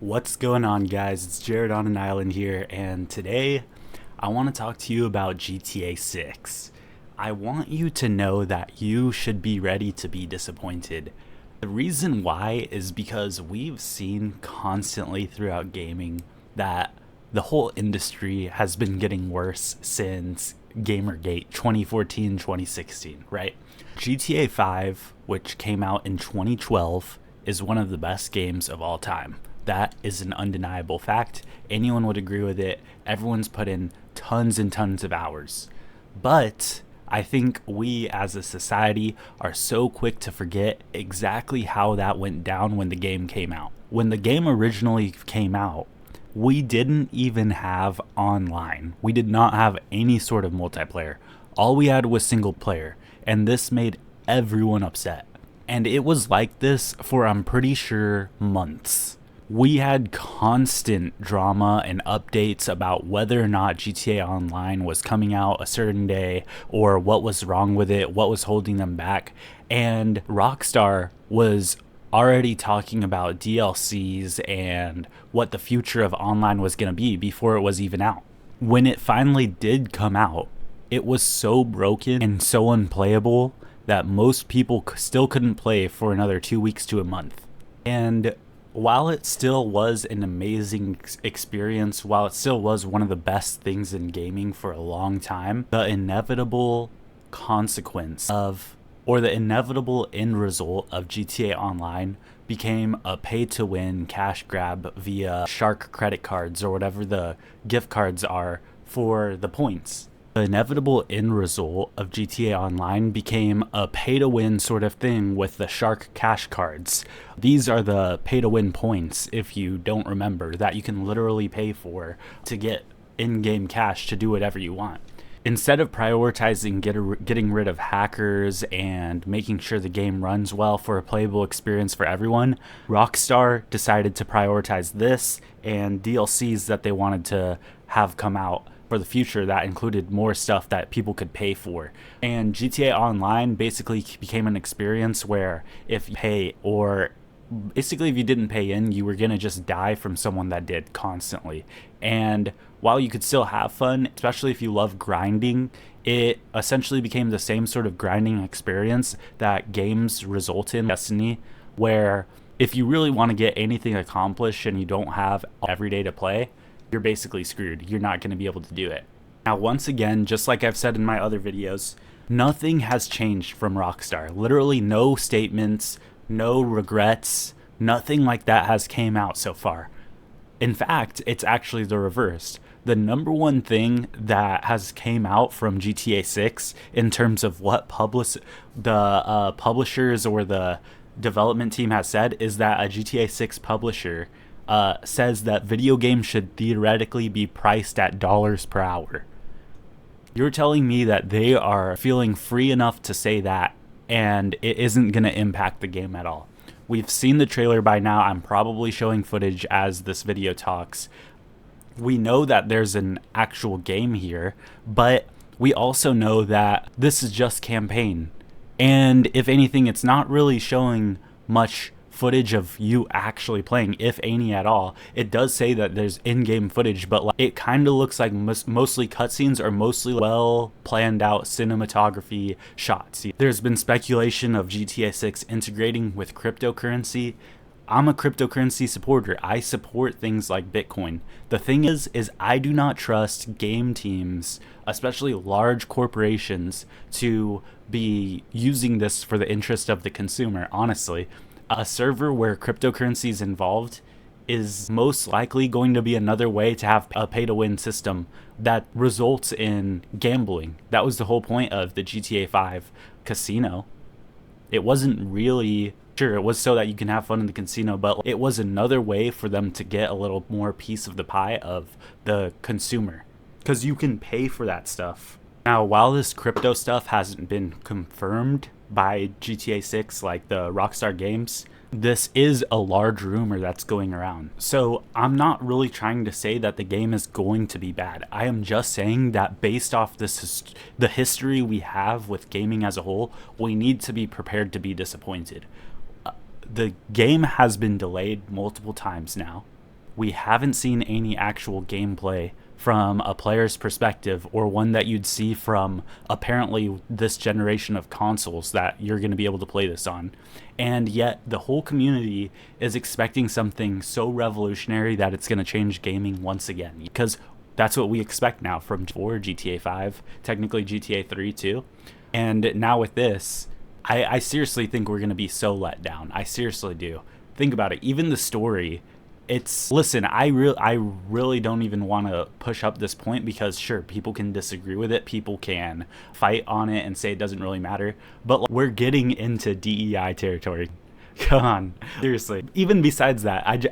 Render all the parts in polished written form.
What's going on, guys? It's Jared on an island here, and today I want to talk to you about GTA 6. I want you to know that you should be ready to be disappointed. The reason why is because we've seen constantly throughout gaming that the whole industry has been getting worse since Gamergate 2014-2016, right? GTA 5, which came out in 2012, is one of the best games of all time. That is an undeniable fact. Anyone would agree with it. Everyone's put in tons and tons of hours. But I think we as a society are so quick to forget exactly how that went down when the game came out. When the game originally came out, we didn't even have online. We did not have any sort of multiplayer. All we had was single player, and this made everyone upset. And it was like this for, I'm pretty sure, months. We had constant drama and updates about whether or not GTA Online was coming out a certain day or what was wrong with it, what was holding them back. And Rockstar was already talking about DLCs and what the future of online was going to be before it was even out. When it finally did come out, it was so broken and so unplayable that most people still couldn't play for another 2 weeks to a month. And while it still was an amazing experience, while it still was one of the best things in gaming for a long time, the inevitable consequence of, or the inevitable end result of GTA Online became a pay-to-win cash grab via Shark credit cards or whatever the gift cards are for the points. The inevitable end result of GTA Online became a pay-to-win sort of thing with the Shark cash cards. These are the pay-to-win points, if you don't remember, that you can literally pay for to get in-game cash to do whatever you want. Instead of prioritizing getting rid of hackers and making sure the game runs well for a playable experience for everyone, Rockstar decided to prioritize this and DLCs that they wanted to have come out for the future that included more stuff that people could pay for. And GTA Online basically became an experience where if you pay, or basically if you didn't pay in, you were gonna just die from someone that did constantly. And while you could still have fun, especially if you love grinding, it essentially became the same sort of grinding experience that games result in Destiny, where if you really want to get anything accomplished and you don't have every day to play, you're basically screwed. You're not going to be able to do it. Now, once again, just like I've said in my other videos, nothing has changed from Rockstar. Literally no statements, no regrets, nothing like that has came out so far. In fact, it's actually the reverse. The number one thing that has came out from GTA 6 in terms of what the publishers or the development team has said is that a GTA 6 publisher says that video games should theoretically be priced at dollars per hour. You're telling me that they are feeling free enough to say that and it isn't going to impact the game at all. We've seen the trailer by now. I'm probably showing footage as this video talks. We know that there's an actual game here, but we also know that this is just campaign. And if anything, it's not really showing much footage of you actually playing, if any at all. It does say that there's in-game footage, but it kind of looks like mostly cutscenes or mostly well planned out cinematography shots. There's been speculation of GTA 6 integrating with cryptocurrency. I'm a cryptocurrency supporter. I support things like Bitcoin. The thing is I do not trust game teams, especially large corporations, to be using this for the interest of the consumer, honestly. A server where cryptocurrency is involved is most likely going to be another way to have a pay-to-win system that results in gambling. That was the whole point of the GTA 5 casino. It wasn't really, sure, it was so that you can have fun in the casino, but it was another way for them to get a little more piece of the pie of the consumer, because you can pay for that stuff. Now, while this crypto stuff hasn't been confirmed by GTA 6 like the Rockstar Games, this is a large rumor that's going around. So I'm not really trying to say that the game is going to be bad. I am just saying that based off the history we have with gaming as a whole, we need to be prepared to be disappointed. The game has been delayed multiple times now. we haven't seen any actual gameplay from a player's perspective, or one that you'd see from apparently this generation of consoles that you're going to be able to play this on. And yet the whole community is expecting something so revolutionary that it's going to change gaming once again, because that's what we expect now from GTA 5, technically GTA 3 too. And now with this, I seriously think we're going to be so let down. I seriously do. Think about it. Even the story, listen, I really don't even want to push up this point, because sure, people can disagree with it, people can fight on it and say it doesn't really matter, but we're getting into DEI territory. Come on, seriously. Even besides that,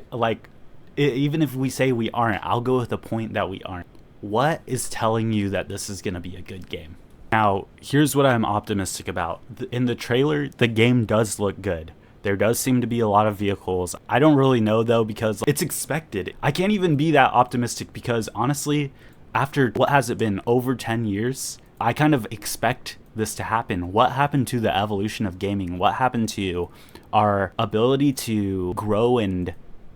even if we say we aren't, I'll go with the point that we aren't. What is telling you that this is going to be a good game? Now, here's what I'm optimistic about. In the trailer, the game does look good. There does seem to be a lot of vehicles. I don't really know though, because it's expected. I can't even be that optimistic, because honestly, after what has it been, over 10 years, I kind of expect this to happen. What happened to the evolution of gaming? What happened to our ability to grow and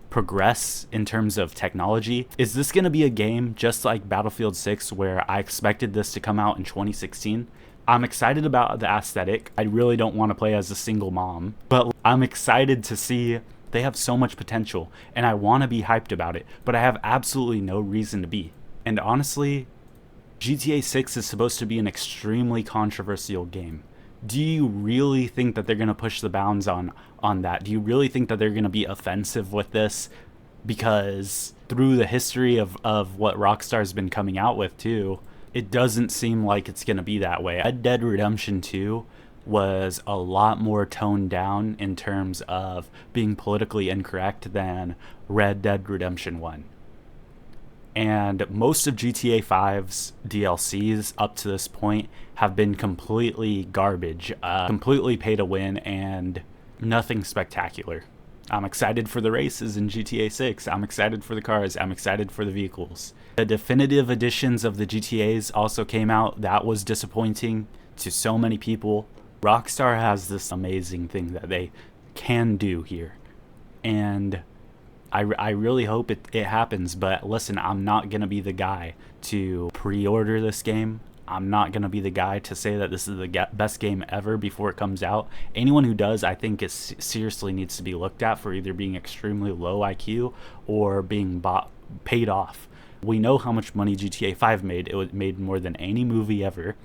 progress in terms of technology? Is this going to be a game just like Battlefield 6, where I expected this to come out in 2016? I'm excited about the aesthetic. I really don't want to play as a single mom, but I'm excited to see they have so much potential, and I want to be hyped about it, but I have absolutely no reason to be. And honestly, GTA 6 is supposed to be an extremely controversial game. Do you really think that they're going to push the bounds on that? Do you really think that they're going to be offensive with this? Because through the history of what Rockstar's been coming out with too, it doesn't seem like it's going to be that way. Red Dead Redemption 2 was a lot more toned down in terms of being politically incorrect than Red Dead Redemption 1. And most of GTA 5's DLCs up to this point have been completely garbage, completely pay to win, and nothing spectacular. I'm excited for the races in GTA 6. I'm excited for the cars. I'm excited for the vehicles. The definitive editions of the GTAs also came out. That was disappointing to so many people. Rockstar has this amazing thing that they can do here, and I really hope it happens. But listen, I'm not going to be the guy to pre-order this game. I'm not going to be the guy to say that this is the best game ever before it comes out. Anyone who does, I think, seriously needs to be looked at for either being extremely low IQ or being paid off. We know how much money GTA 5 made. It made more than any movie ever.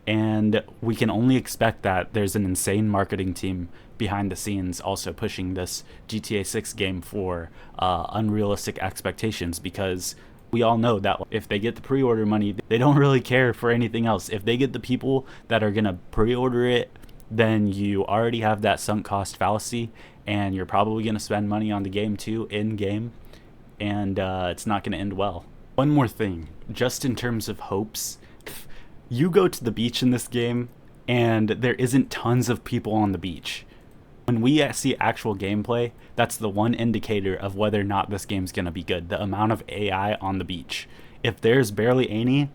And we can only expect that there's an insane marketing team behind the scenes also pushing this GTA 6 game for unrealistic expectations, because we all know that if they get the pre-order money, they don't really care for anything else. If they get the people that are going to pre-order it, then you already have that sunk cost fallacy, and you're probably going to spend money on the game too, in-game, and it's not going to end well. One more thing, just in terms of hopes, you go to the beach in this game, and there isn't tons of people on the beach. When we see actual gameplay, that's the one indicator of whether or not this game's going to be good, the amount of AI on the beach. If there's barely any,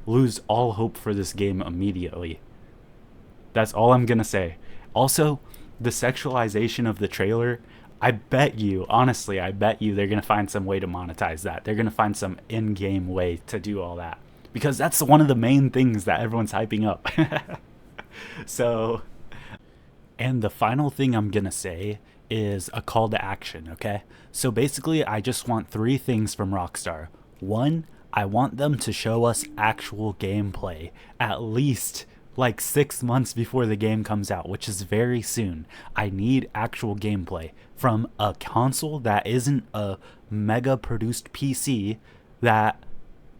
lose all hope for this game immediately. That's all I'm going to say. Also, the sexualization of the trailer, I bet you, honestly, I bet you they're going to find some way to monetize that. They're going to find some in-game way to do all that, because that's one of the main things that everyone's hyping up. So... And the final thing I'm going to say is a call to action, okay? So basically, I just want 3 things from Rockstar. 1, I want them to show us actual gameplay, at least like 6 months before the game comes out, which is very soon. I need actual gameplay from a console that isn't a mega produced PC that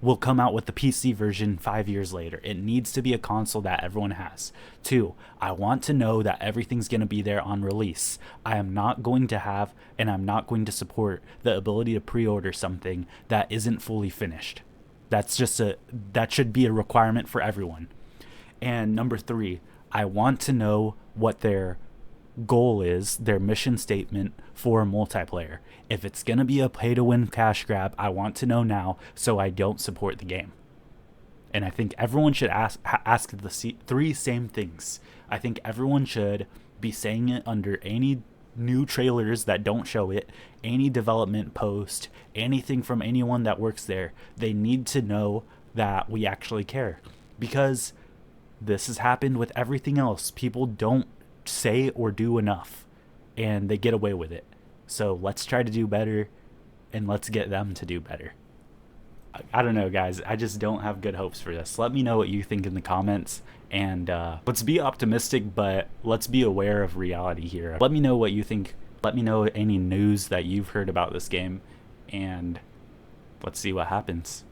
will come out with the PC version 5 years later. It needs to be a console that everyone has. 2, I want to know that everything's going to be there on release. I am not going to have, and I'm not going to support the ability to pre-order something that isn't fully finished. That should be a requirement for everyone. And number 3, I want to know what their goal is, their mission statement for multiplayer. If it's going to be a pay-to-win cash grab, I want to know now so I don't support the game. And I think everyone should ask the 3 same things. I think everyone should be saying it under any new trailers that don't show it, any development post, anything from anyone that works there. They need to know that we actually care, because this has happened with everything else. People don't say or do enough, and they get away with it. So let's try to do better, and let's get them to do better. I don't know, guys. I just don't have good hopes for this. Let me know what you think in the comments, and let's be optimistic, but let's be aware of reality here. Let me know what you think. Let me know any news that you've heard about this game, and let's see what happens.